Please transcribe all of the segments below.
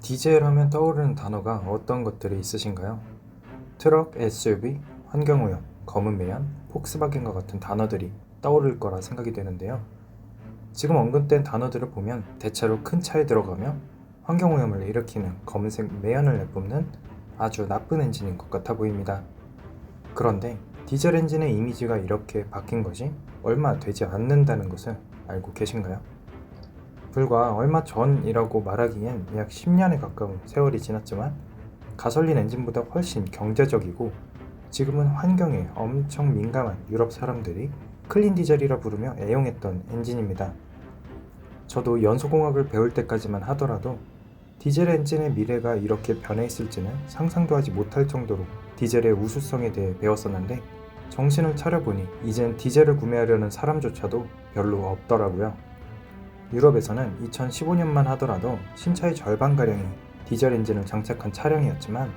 디젤 하면 떠오르는 단어가 어떤 것들이 있으신가요? 트럭, SUV, 환경오염, 검은 매연, 폭스바겐과 같은 단어들이 떠오를 거라 생각이 되는데요. 지금 언급된 단어들을 보면 대체로 큰 차에 들어가며 환경오염을 일으키는 검은색 매연을 내뿜는 아주 나쁜 엔진인 것 같아 보입니다. 그런데 디젤 엔진의 이미지가 이렇게 바뀐 것이 얼마 되지 않는다는 것을 알고 계신가요? 불과 얼마 전이라고 말하기엔 약 10년에 가까운 세월이 지났지만 가솔린 엔진보다 훨씬 경제적이고 지금은 환경에 엄청 민감한 유럽 사람들이 클린 디젤이라 부르며 애용했던 엔진입니다. 저도 연소공학을 배울 때까지만 하더라도 디젤 엔진의 미래가 이렇게 변해 있을지는 상상도 하지 못할 정도로 디젤의 우수성에 대해 배웠었는데 정신을 차려보니 이젠 디젤을 구매하려는 사람조차도 별로 없더라고요. 유럽에서는 2015년만 하더라도 신차의 절반가량이 디젤 엔진을 장착한 차량이었지만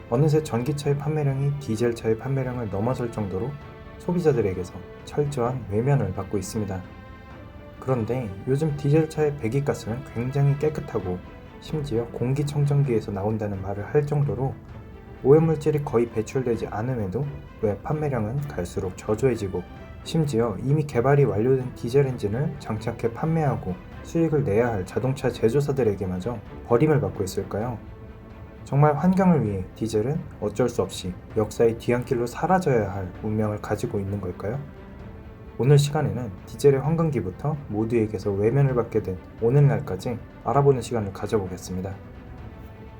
어느새 전기차의 판매량이 디젤차의 판매량을 넘어설 정도로 소비자들에게서 철저한 외면을 받고 있습니다. 그런데 요즘 디젤차의 배기가스는 굉장히 깨끗하고 심지어 공기청정기에서 나온다는 말을 할 정도로 오염물질이 거의 배출되지 않음에도 왜 판매량은 갈수록 저조해지고 심지어 이미 개발이 완료된 디젤 엔진을 장착해 판매하고 수익을 내야 할 자동차 제조사들에게마저 버림을 받고 있을까요? 정말 환경을 위해 디젤은 어쩔 수 없이 역사의 뒤안길로 사라져야 할 운명을 가지고 있는 걸까요? 오늘 시간에는 디젤의 황금기부터 모두에게서 외면을 받게 된 오늘날까지 알아보는 시간을 가져보겠습니다.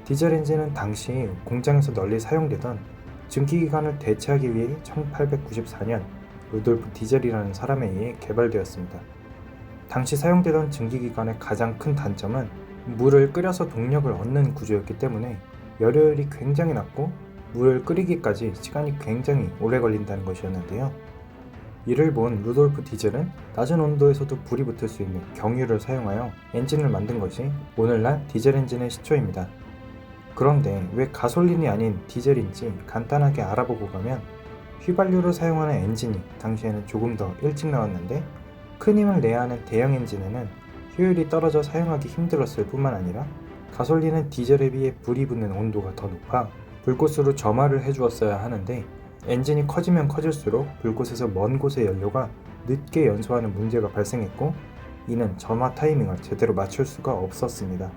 디젤 엔진은 당시 공장에서 널리 사용되던 증기기관을 대체하기 위해 1894년 루돌프 디젤이라는 사람에 의해 개발되었습니다. 당시 사용되던 증기기관의 가장 큰 단점은 물을 끓여서 동력을 얻는 구조였기 때문에 열효율이 굉장히 낮고 물을 끓이기까지 시간이 굉장히 오래 걸린다는 것이었는데요. 이를 본 루돌프 디젤은 낮은 온도에서도 불이 붙을 수 있는 경유를 사용하여 엔진을 만든 것이 오늘날 디젤 엔진의 시초입니다. 그런데 왜 가솔린이 아닌 디젤인지 간단하게 알아보고 가면 휘발유를 사용하는 엔진이 당시에는 조금 더 일찍 나왔는데 큰 힘을 내야 하는 대형 엔진에는 효율이 떨어져 사용하기 힘들었을 뿐만 아니라 가솔린은 디젤에 비해 불이 붙는 온도가 더 높아 불꽃으로 점화를 해주었어야 하는데 엔진이 커지면 커질수록 불꽃에서 먼 곳의 연료가 늦게 연소하는 문제가 발생했고 이는 점화 타이밍을 제대로 맞출 수가 없었습니다.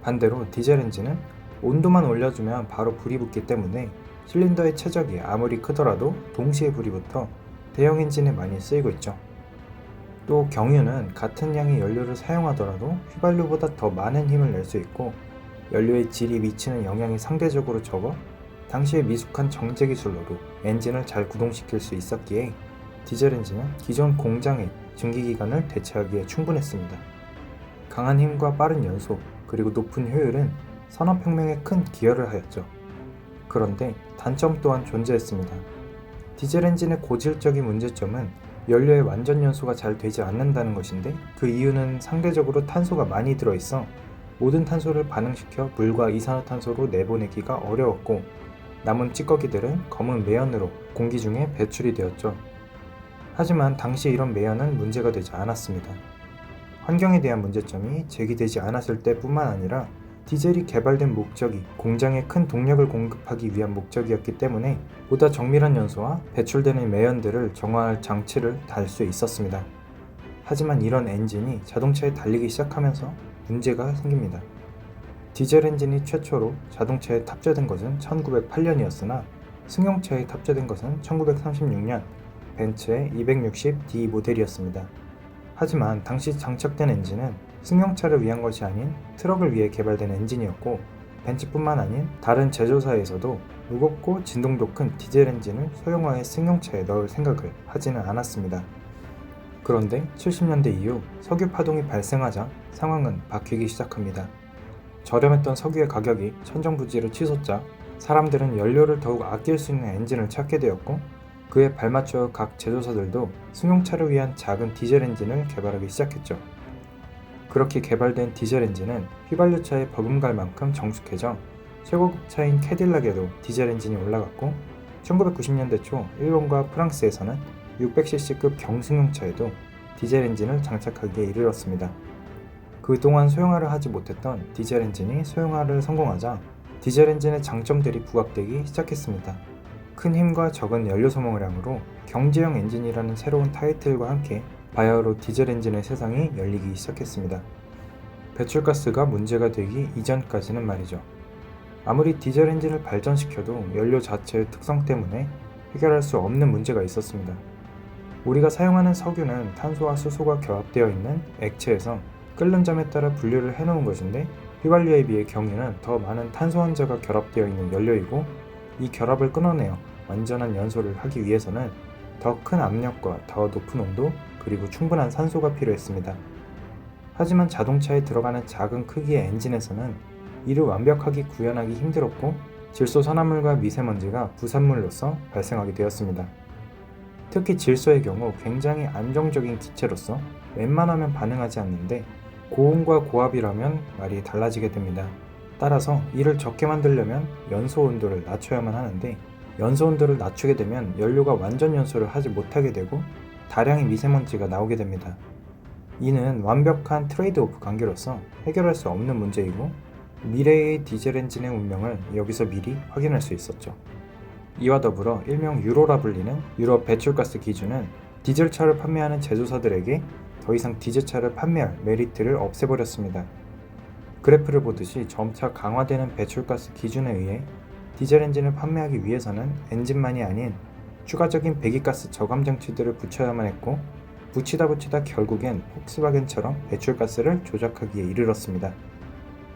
반대로 디젤 엔진은 온도만 올려주면 바로 불이 붙기 때문에 실린더의 최적이 아무리 크더라도 동시에 불이 붙어 대형 엔진에 많이 쓰이고 있죠. 또 경유는 같은 양의 연료를 사용하더라도 휘발유보다 더 많은 힘을 낼 수 있고 연료의 질이 미치는 영향이 상대적으로 적어 당시의 미숙한 정제 기술로도 엔진을 잘 구동시킬 수 있었기에 디젤 엔진은 기존 공장의 증기기관을 대체하기에 충분했습니다. 강한 힘과 빠른 연소 그리고 높은 효율은 산업혁명에 큰 기여를 하였죠. 그런데 단점 또한 존재했습니다. 디젤 엔진의 고질적인 문제점은 연료의 완전 연소가 잘 되지 않는다는 것인데 그 이유는 상대적으로 탄소가 많이 들어있어 모든 탄소를 반응시켜 물과 이산화탄소로 내보내기가 어려웠고 남은 찌꺼기들은 검은 매연으로 공기 중에 배출이 되었죠. 하지만 당시 이런 매연은 문제가 되지 않았습니다. 환경에 대한 문제점이 제기되지 않았을 때뿐만 아니라 디젤이 개발된 목적이 공장에 큰 동력을 공급하기 위한 목적이었기 때문에 보다 정밀한 연소와 배출되는 매연들을 정화할 장치를 달 수 있었습니다. 하지만 이런 엔진이 자동차에 달리기 시작하면서 문제가 생깁니다. 디젤 엔진이 최초로 자동차에 탑재된 것은 1908년이었으나 승용차에 탑재된 것은 1936년 벤츠의 260D 모델이었습니다. 하지만 당시 장착된 엔진은 승용차를 위한 것이 아닌 트럭을 위해 개발된 엔진이었고 벤츠뿐만 아닌 다른 제조사에서도 무겁고 진동도 큰 디젤 엔진을 소형화해 승용차에 넣을 생각을 하지는 않았습니다. 그런데 70년대 이후 석유 파동이 발생하자 상황은 바뀌기 시작합니다. 저렴했던 석유의 가격이 천정부지로 치솟자 사람들은 연료를 더욱 아낄 수 있는 엔진을 찾게 되었고 그에 발맞춰 각 제조사들도 승용차를 위한 작은 디젤 엔진을 개발하기 시작했죠. 그렇게 개발된 디젤 엔진은 휘발유차에 버금갈 만큼 정숙해져 최고급차인 캐딜락에도 디젤 엔진이 올라갔고 1990년대 초 일본과 프랑스에서는 600cc급 경승용차에도 디젤 엔진을 장착하기에 이르렀습니다. 그동안 소형화를 하지 못했던 디젤 엔진이 소형화를 성공하자 디젤 엔진의 장점들이 부각되기 시작했습니다. 큰 힘과 적은 연료 소모량으로 경제형 엔진이라는 새로운 타이틀과 함께 바야흐로 디젤 엔진의 세상이 열리기 시작했습니다. 배출가스가 문제가 되기 이전까지는 말이죠. 아무리 디젤 엔진을 발전시켜도 연료 자체의 특성 때문에 해결할 수 없는 문제가 있었습니다. 우리가 사용하는 석유는 탄소와 수소가 결합되어 있는 액체에서 끓는 점에 따라 분류를 해놓은 것인데, 휘발유에 비해 경유는 더 많은 탄소 원자가 결합되어 있는 연료이고, 이 결합을 끊어내어 완전한 연소를 하기 위해서는 더 큰 압력과 더 높은 온도, 그리고 충분한 산소가 필요했습니다. 하지만 자동차에 들어가는 작은 크기의 엔진에서는 이를 완벽하게 구현하기 힘들었고, 질소 산화물과 미세먼지가 부산물로서 발생하게 되었습니다. 특히 질소의 경우 굉장히 안정적인 기체로서 웬만하면 반응하지 않는데, 고온과 고압이라면 말이 달라지게 됩니다. 따라서 이를 적게 만들려면 연소 온도를 낮춰야만 하는데, 연소 온도를 낮추게 되면 연료가 완전 연소를 하지 못하게 되고 다량의 미세먼지가 나오게 됩니다. 이는 완벽한 트레이드오프 관계로서 해결할 수 없는 문제이고, 미래의 디젤 엔진의 운명을 여기서 미리 확인할 수 있었죠. 이와 더불어 일명 유로라 불리는 유럽 배출가스 기준은 디젤차를 판매하는 제조사들에게 더 이상 디젤차를 판매할 메리트를 없애버렸습니다. 그래프를 보듯이 점차 강화되는 배출가스 기준에 의해 디젤 엔진을 판매하기 위해서는 엔진만이 아닌 추가적인 배기가스 저감 장치들을 붙여야만 했고, 붙이다 결국엔 폭스바겐처럼 배출가스를 조작하기에 이르렀습니다.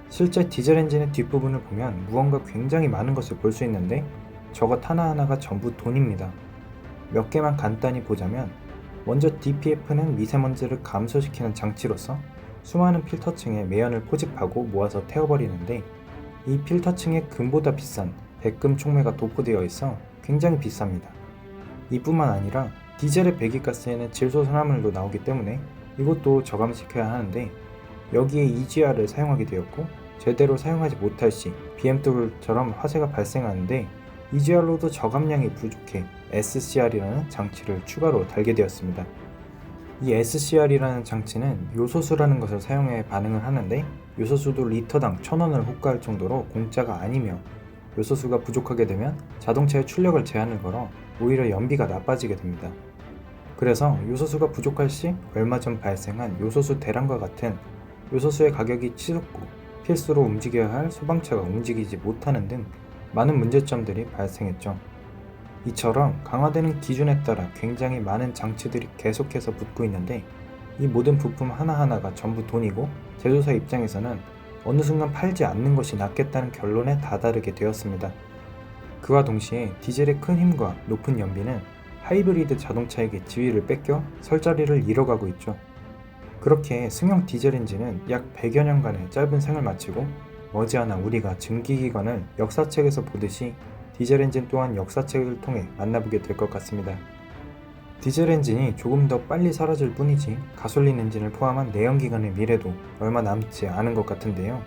실제 디젤 엔진의 뒷부분을 보면 무언가 굉장히 많은 것을 볼 수 있는데, 저것 하나하나가 전부 돈입니다. 몇 개만 간단히 보자면, 먼저 DPF는 미세먼지를 감소시키는 장치로서 수많은 필터층에 매연을 포집하고 모아서 태워버리는데, 이 필터층에 금보다 비싼 백금 촉매가 도포되어 있어 굉장히 비쌉니다. 이뿐만 아니라 디젤의 배기가스에는 질소 산화물도 나오기 때문에 이것도 저감시켜야 하는데, 여기에 EGR을 사용하게 되었고, 제대로 사용하지 못할 시 BMW처럼 화재가 발생하는데, EGR로도 저감량이 부족해 SCR이라는 장치를 추가로 달게 되었습니다. 이 SCR이라는 장치는 요소수라는 것을 사용해 반응을 하는데, 요소수도 리터당 1,000원을 호가할 정도로 공짜가 아니며, 요소수가 부족하게 되면 자동차의 출력을 제한을 걸어 오히려 연비가 나빠지게 됩니다. 그래서 요소수가 부족할 시 얼마 전 발생한 요소수 대란과 같은 요소수의 가격이 치솟고 필수로 움직여야 할 소방차가 움직이지 못하는 등 많은 문제점들이 발생했죠. 이처럼 강화되는 기준에 따라 굉장히 많은 장치들이 계속해서 붙고 있는데, 이 모든 부품 하나하나가 전부 돈이고, 제조사 입장에서는 어느 순간 팔지 않는 것이 낫겠다는 결론에 다다르게 되었습니다. 그와 동시에 디젤의 큰 힘과 높은 연비는 하이브리드 자동차에게 지위를 뺏겨 설 자리를 잃어가고 있죠. 그렇게 승용 디젤 엔진은 약 100여 년간의 짧은 생을 마치고, 머지않아 우리가 증기기관을 역사책에서 보듯이 디젤 엔진 또한 역사책을 통해 만나보게 될 것 같습니다. 디젤 엔진이 조금 더 빨리 사라질 뿐이지 가솔린 엔진을 포함한 내연기관의 미래도 얼마 남지 않은 것 같은데요.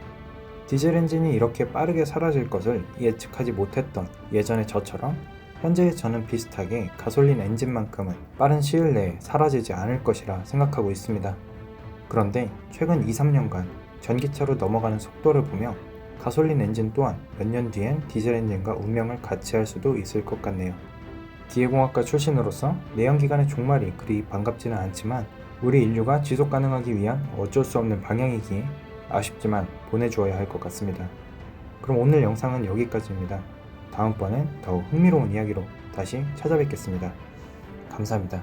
디젤 엔진이 이렇게 빠르게 사라질 것을 예측하지 못했던 예전의 저처럼 현재의 저는 비슷하게 가솔린 엔진만큼은 빠른 시일 내에 사라지지 않을 것이라 생각하고 있습니다. 그런데 최근 2-3년간 전기차로 넘어가는 속도를 보며 가솔린 엔진 또한 몇 년 뒤엔 디젤 엔진과 운명을 같이 할 수도 있을 것 같네요. 기계공학과 출신으로서 내연기관의 종말이 그리 반갑지는 않지만, 우리 인류가 지속 가능하기 위한 어쩔 수 없는 방향이기에 아쉽지만 보내주어야 할 것 같습니다. 그럼 오늘 영상은 여기까지입니다. 다음번엔 더욱 흥미로운 이야기로 다시 찾아뵙겠습니다. 감사합니다.